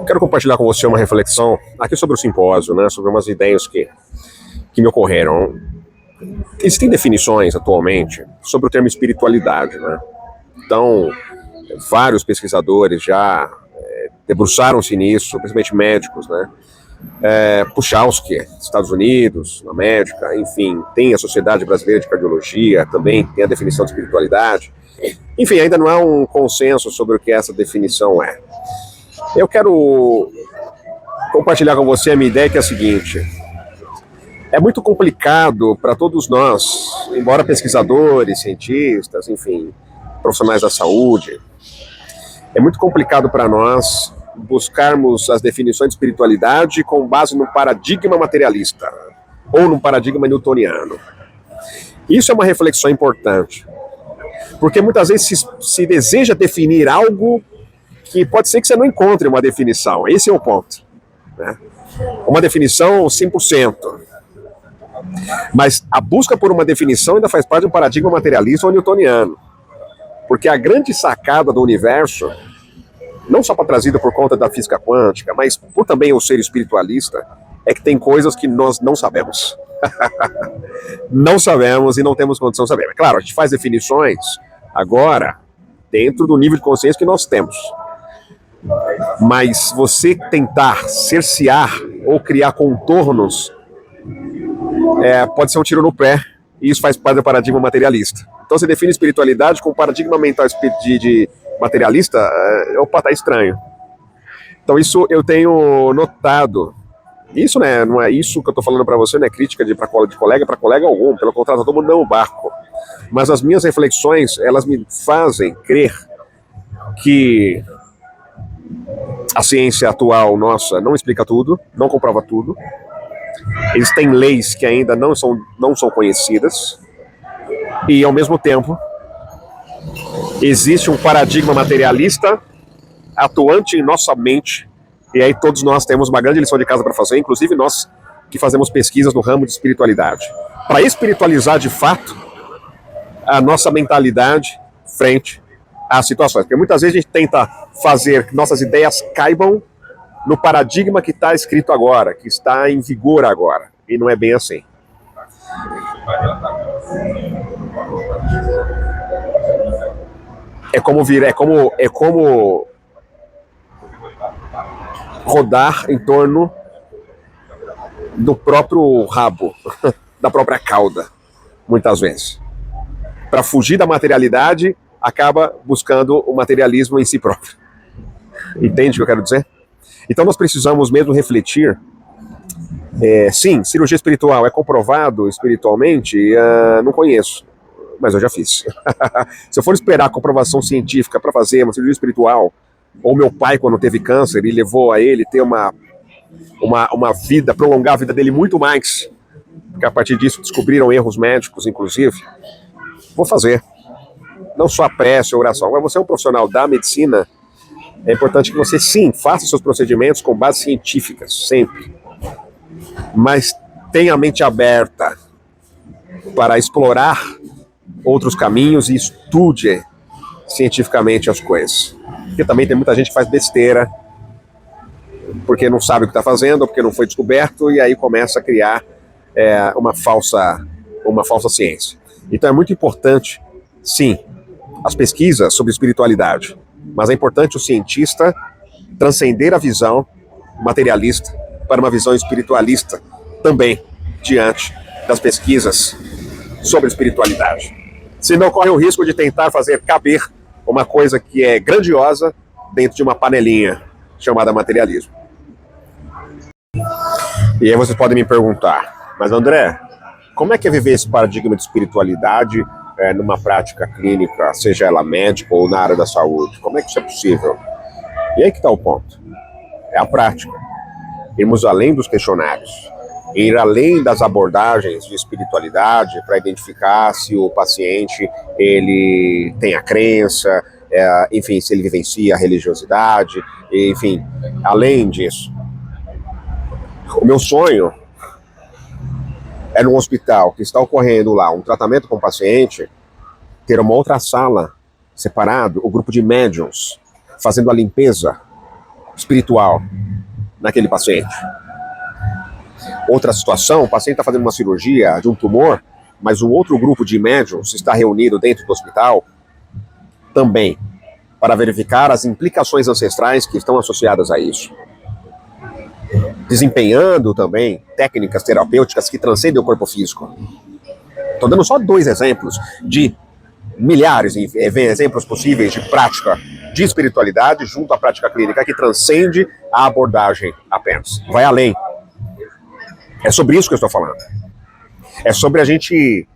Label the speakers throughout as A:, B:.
A: Quero compartilhar com você uma reflexão aqui sobre o simpósio, né, sobre umas ideias que me ocorreram. Existem definições atualmente sobre o termo espiritualidade, né? Então, vários pesquisadores já debruçaram-se nisso, principalmente médicos, né? Puchalski, Estados Unidos, na médica, enfim, tem a Sociedade Brasileira de Cardiologia, também tem a definição de espiritualidade. Enfim, ainda não há um consenso sobre o que essa definição é. Eu quero compartilhar com você a minha ideia, que é a seguinte: é muito complicado para todos nós, embora pesquisadores, cientistas, enfim, profissionais da saúde, é muito complicado para nós buscarmos as definições de espiritualidade com base num paradigma materialista ou num paradigma newtoniano. Isso é uma reflexão importante, porque muitas vezes se deseja definir algo que pode ser que você não encontre uma definição. Esse é o ponto, né? Uma definição 100%. Mas a busca por uma definição ainda faz parte de um paradigma materialista ou newtoniano. Porque a grande sacada do universo, não só trazida por conta da física quântica, mas por também eu ser espiritualista, é que tem coisas que nós não sabemos. Não sabemos e não temos condição de saber. Claro, a gente faz definições agora dentro do nível de consciência que nós temos. Mas você tentar cercear ou criar contornos pode ser um tiro no pé, e isso faz parte do paradigma materialista. Então você define espiritualidade com paradigma mental de materialista, opa, tá estranho. Então isso eu tenho notado. Isso, né, não é isso que eu tô falando para você, não é crítica de colega para colega algum, pelo contrário, todo mundo não é um barco. Mas as minhas reflexões, elas me fazem crer que a ciência atual nossa não explica tudo, não comprova tudo. Existem leis que ainda não são conhecidas, e ao mesmo tempo existe um paradigma materialista atuante em nossa mente, e aí todos nós temos uma grande lição de casa para fazer, inclusive nós que fazemos pesquisas no ramo de espiritualidade, para espiritualizar de fato a nossa mentalidade frente às situações, porque muitas vezes a gente tenta fazer que nossas ideias caibam no paradigma que está escrito agora, que está em vigor agora, e não é bem assim. É como rodar em torno do próprio rabo, da própria cauda, muitas vezes. Para fugir da materialidade, acaba buscando o materialismo em si próprio. Entende o que eu quero dizer? Então nós precisamos mesmo refletir. Sim, cirurgia espiritual é comprovado espiritualmente? Não conheço, mas eu já fiz. Se eu for esperar a comprovação científica para fazer uma cirurgia espiritual, ou meu pai, quando teve câncer, e levou a ele ter uma vida, prolongar a vida dele muito mais, porque a partir disso descobriram erros médicos, inclusive, vou fazer. Não só a prece, a oração. Agora, você é um profissional da medicina, é importante que você, sim, faça seus procedimentos com bases científicas, sempre. Mas tenha a mente aberta para explorar outros caminhos e estude cientificamente as coisas. Porque também tem muita gente que faz besteira, porque não sabe o que está fazendo, ou porque não foi descoberto, e aí começa a criar uma falsa ciência. Então é muito importante, sim, as pesquisas sobre espiritualidade, mas é importante o cientista transcender a visão materialista para uma visão espiritualista também, diante das pesquisas sobre espiritualidade. Senão corre o risco de tentar fazer caber uma coisa que é grandiosa dentro de uma panelinha chamada materialismo. E aí vocês podem me perguntar, mas André, como é que é viver esse paradigma de espiritualidade numa prática clínica, seja ela médica ou na área da saúde? Como é que isso é possível? E aí que está o ponto. É a prática. Irmos além dos questionários. Ir além das abordagens de espiritualidade para identificar se o paciente ele tem a crença, enfim, se ele vivencia a religiosidade, enfim, além disso. O meu sonho é num hospital que está ocorrendo lá um tratamento com o paciente, ter uma outra sala separado, o grupo de médiuns, fazendo a limpeza espiritual naquele paciente. Outra situação, o paciente está fazendo uma cirurgia de um tumor, mas um outro grupo de médiuns está reunido dentro do hospital também para verificar as implicações ancestrais que estão associadas a isso. Desempenhando também técnicas terapêuticas que transcendem o corpo físico. Estou dando só 2 exemplos de milhares de exemplos possíveis de prática de espiritualidade junto à prática clínica que transcende a abordagem apenas. Vai além. É sobre isso que eu estou falando. É sobre a gente,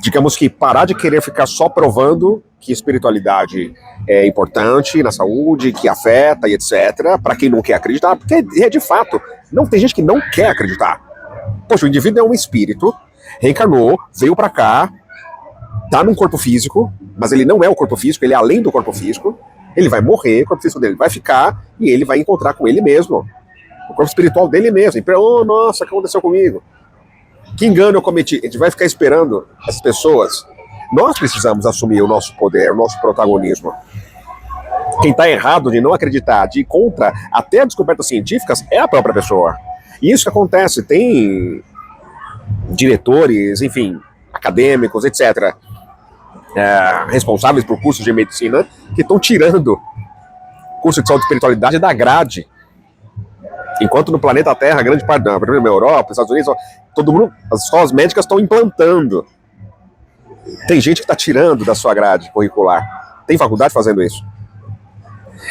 A: digamos que, parar de querer ficar só provando que espiritualidade é importante na saúde, que afeta e etc., para quem não quer acreditar, porque de fato, não tem gente que não quer acreditar. Poxa, o indivíduo é um espírito, reencarnou, veio para cá, tá num corpo físico, mas ele não é o corpo físico, ele é além do corpo físico, ele vai morrer, o corpo físico dele vai ficar e ele vai encontrar com ele mesmo, o corpo espiritual dele mesmo. E, oh, nossa, o que aconteceu comigo? Que engano eu cometi? A gente vai ficar esperando essas pessoas. Nós precisamos assumir o nosso poder, o nosso protagonismo. Quem está errado de não acreditar, de ir contra até descobertas científicas, é a própria pessoa. E isso que acontece, tem diretores, enfim, acadêmicos, etc., responsáveis por cursos de medicina, que estão tirando curso de saúde e espiritualidade da grade. Enquanto no planeta Terra, grande parte da Europa, Estados Unidos, todo mundo, as escolas médicas estão implantando. Tem gente que está tirando da sua grade curricular. Tem faculdade fazendo isso.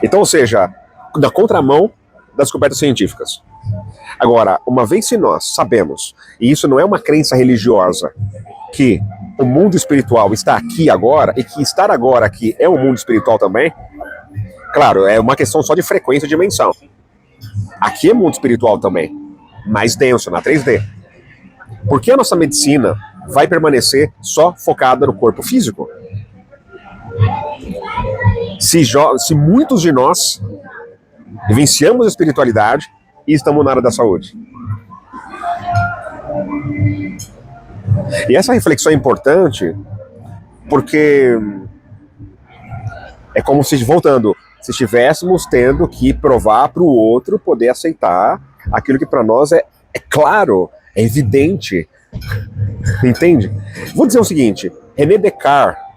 A: Então, ou seja, na contramão das descobertas científicas. Agora, uma vez que nós sabemos, e isso não é uma crença religiosa, que o mundo espiritual está aqui agora, e que estar agora aqui é um mundo espiritual também, claro, é uma questão só de frequência e dimensão. Aqui é mundo espiritual também, mais denso, na 3D. Por que a nossa medicina vai permanecer só focada no corpo físico? Se muitos de nós vivenciamos a espiritualidade e estamos na área da saúde. E essa reflexão é importante porque é como se, voltando, se estivéssemos tendo que provar para o outro poder aceitar aquilo que para nós é claro, é evidente. Entende? Vou dizer o seguinte, René Descartes,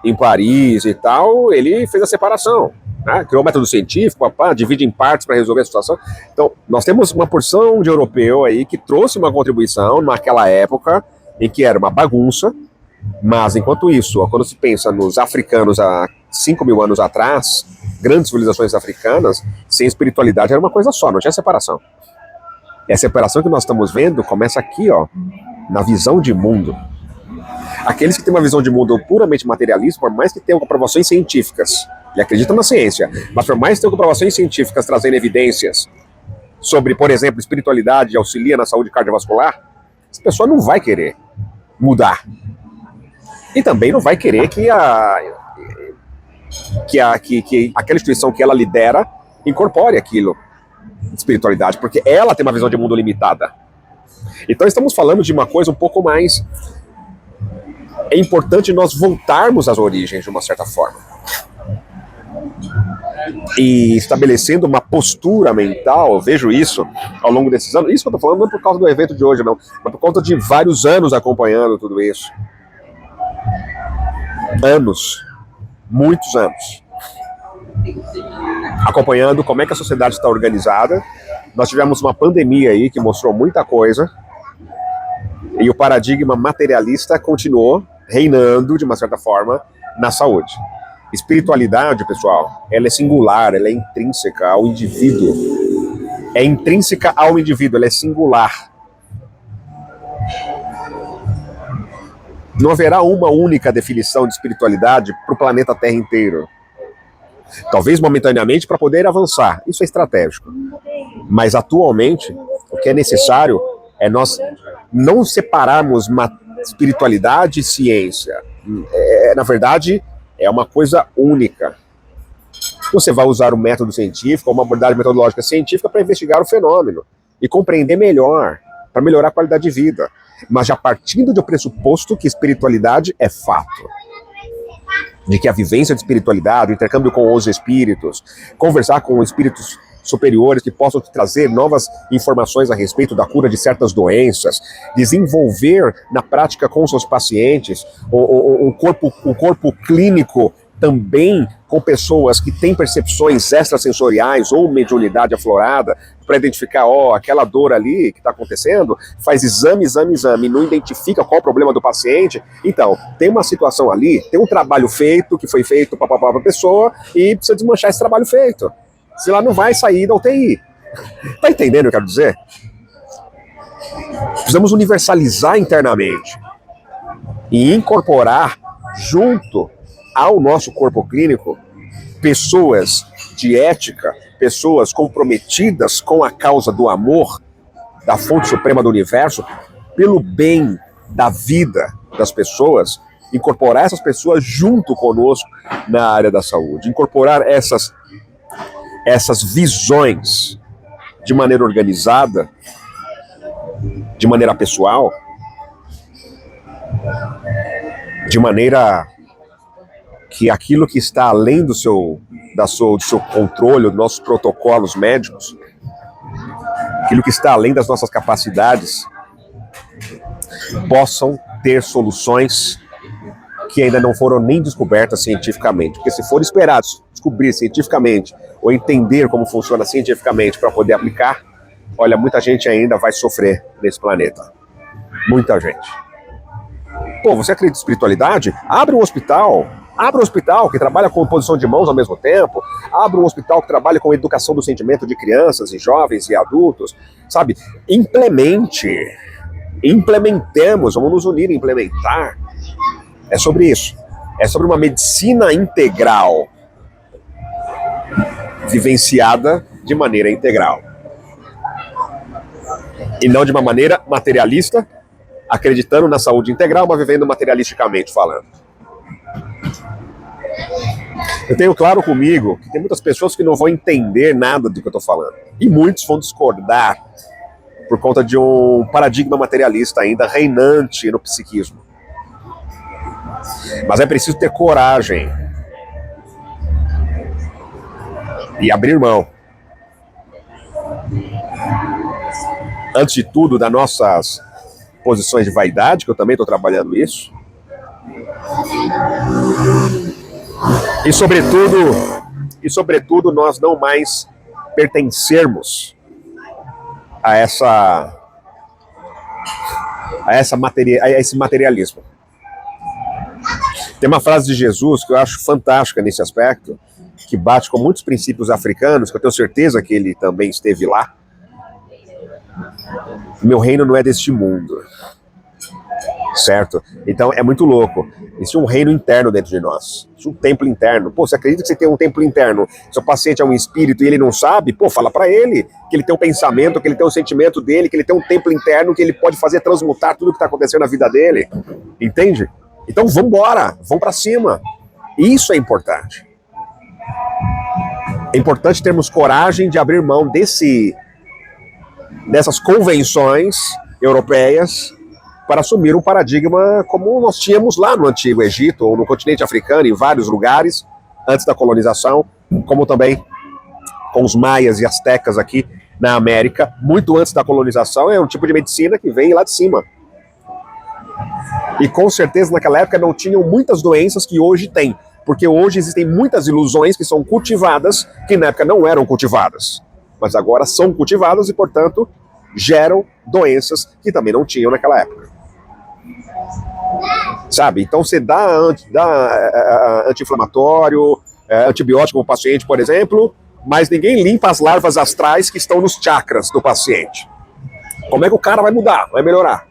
A: em Paris e tal, ele fez a separação, né? Criou o método científico, divide em partes para resolver a situação. Então, nós temos uma porção de europeu aí que trouxe uma contribuição naquela época em que era uma bagunça, mas enquanto isso, quando se pensa nos africanos há 5.000 anos atrás, grandes civilizações africanas, sem espiritualidade era uma coisa só, não tinha separação. E a separação que nós estamos vendo começa aqui, ó, na visão de mundo. Aqueles que têm uma visão de mundo puramente materialista, por mais que tenham comprovações científicas, e acreditam na ciência, mas por mais que tenham comprovações científicas trazendo evidências sobre, por exemplo, espiritualidade auxilia na saúde cardiovascular, essa pessoa não vai querer mudar. E também não vai querer que aquela instituição que ela lidera incorpore aquilo de espiritualidade, porque ela tem uma visão de mundo limitada. Então estamos falando de uma coisa um pouco mais... É importante nós voltarmos às origens de uma certa forma. E estabelecendo uma postura mental, eu vejo isso ao longo desses anos. Isso que eu estou falando não é por causa do evento de hoje, não, mas por conta de vários anos acompanhando tudo isso. Anos. Muitos anos. Acompanhando como é que a sociedade está organizada. Nós tivemos uma pandemia aí que mostrou muita coisa. E o paradigma materialista continuou reinando, de uma certa forma, na saúde. Espiritualidade, pessoal, ela é singular, ela é intrínseca ao indivíduo. É intrínseca ao indivíduo, ela é singular. Não haverá uma única definição de espiritualidade para o planeta Terra inteiro. Talvez momentaneamente para poder avançar, isso é estratégico. Mas atualmente, o que é necessário é nós não separarmos espiritualidade e ciência. Na verdade, é uma coisa única. Você vai usar o método científico, uma abordagem metodológica científica para investigar o fenômeno e compreender melhor, para melhorar a qualidade de vida. Mas já partindo do pressuposto que espiritualidade é fato. de que a vivência de espiritualidade, o intercâmbio com os espíritos, conversar com espíritos superiores que possam te trazer novas informações a respeito da cura de certas doenças, desenvolver na prática com seus pacientes um corpo clínico também com pessoas que têm percepções extrasensoriais ou mediunidade aflorada, para identificar, aquela dor ali que está acontecendo, faz exame, não identifica qual é o problema do paciente. Então, tem uma situação ali, tem um trabalho feito, que foi feito para a pessoa, e precisa desmanchar esse trabalho feito. Se ela não vai sair da UTI. Tá entendendo o que eu quero dizer? Precisamos universalizar internamente e incorporar junto ao nosso corpo clínico pessoas de ética, pessoas comprometidas com a causa do amor, da fonte suprema do universo, pelo bem da vida das pessoas, incorporar essas pessoas junto conosco na área da saúde, incorporar essas visões de maneira organizada, de maneira pessoal, de maneira que aquilo que está além do seu controle, dos nossos protocolos médicos, aquilo que está além das nossas capacidades, possam ter soluções que ainda não foram nem descobertas cientificamente. Porque se for esperado descobrir cientificamente ou entender como funciona cientificamente para poder aplicar, olha, muita gente ainda vai sofrer nesse planeta. Muita gente. Pô, você acredita em espiritualidade? Abre um hospital que trabalha com posição de mãos ao mesmo tempo, abre um hospital que trabalha com educação do sentimento de crianças e jovens e adultos, sabe? Implementemos, vamos nos unir e implementar. É sobre isso. É sobre uma medicina integral, vivenciada de maneira integral. E não de uma maneira materialista, acreditando na saúde integral, mas vivendo materialisticamente falando. Eu tenho claro comigo que tem muitas pessoas que não vão entender nada do que eu estou falando. E muitos vão discordar por conta de um paradigma materialista ainda reinante no psiquismo. Mas é preciso ter coragem e abrir mão, antes de tudo, das nossas posições de vaidade, que eu também estou trabalhando isso, e sobretudo nós não mais pertencermos a esse materialismo. Tem uma frase de Jesus que eu acho fantástica nesse aspecto, que bate com muitos princípios africanos, que eu tenho certeza que ele também esteve lá. Meu reino não é deste mundo. Certo? Então é muito louco. Existe um reino interno dentro de nós. Existe um templo interno. Pô, você acredita que você tem um templo interno? Seu paciente é um espírito e ele não sabe? Pô, fala pra ele que ele tem um pensamento, que ele tem um sentimento dele, que ele tem um templo interno, que ele pode fazer transmutar tudo que tá acontecendo na vida dele. Entende? Então vambora, vamos pra cima. Isso é importante. É importante termos coragem de abrir mão dessas convenções europeias para assumir um paradigma como nós tínhamos lá no Antigo Egito, ou no continente africano, em vários lugares, antes da colonização, como também com os maias e astecas aqui na América, muito antes da colonização. É um tipo de medicina que vem lá de cima. E com certeza naquela época não tinham muitas doenças que hoje tem, porque hoje existem muitas ilusões que são cultivadas, que na época não eram cultivadas, mas agora são cultivadas e, portanto, geram doenças que também não tinham naquela época. Sabe? Então você dá anti-inflamatório, antibiótico ao paciente, por exemplo, mas ninguém limpa as larvas astrais que estão nos chakras do paciente. Como é que o cara vai mudar, vai melhorar?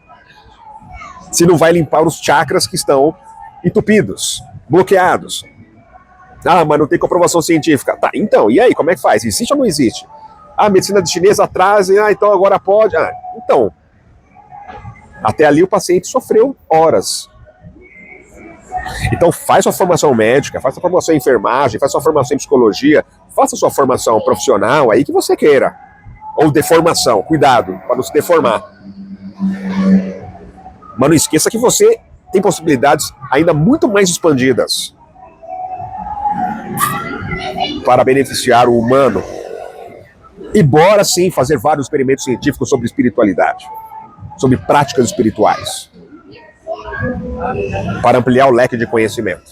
A: Se não vai limpar os chakras que estão entupidos, bloqueados. Ah, mas não tem comprovação científica. Tá, então, e aí, como é que faz? Existe ou não existe? Ah, a medicina chinesa atrasa, então agora pode. Então, até ali o paciente sofreu horas. Então faz sua formação médica, faz sua formação em enfermagem, faz sua formação em psicologia, faça sua formação profissional aí que você queira. Ou deformação, cuidado, para não se deformar. Mas não esqueça que você tem possibilidades ainda muito mais expandidas para beneficiar o humano. E bora sim fazer vários experimentos científicos sobre espiritualidade, sobre práticas espirituais, para ampliar o leque de conhecimento.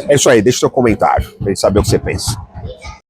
A: É isso aí, deixa o seu comentário, pra gente saber o que você pensa.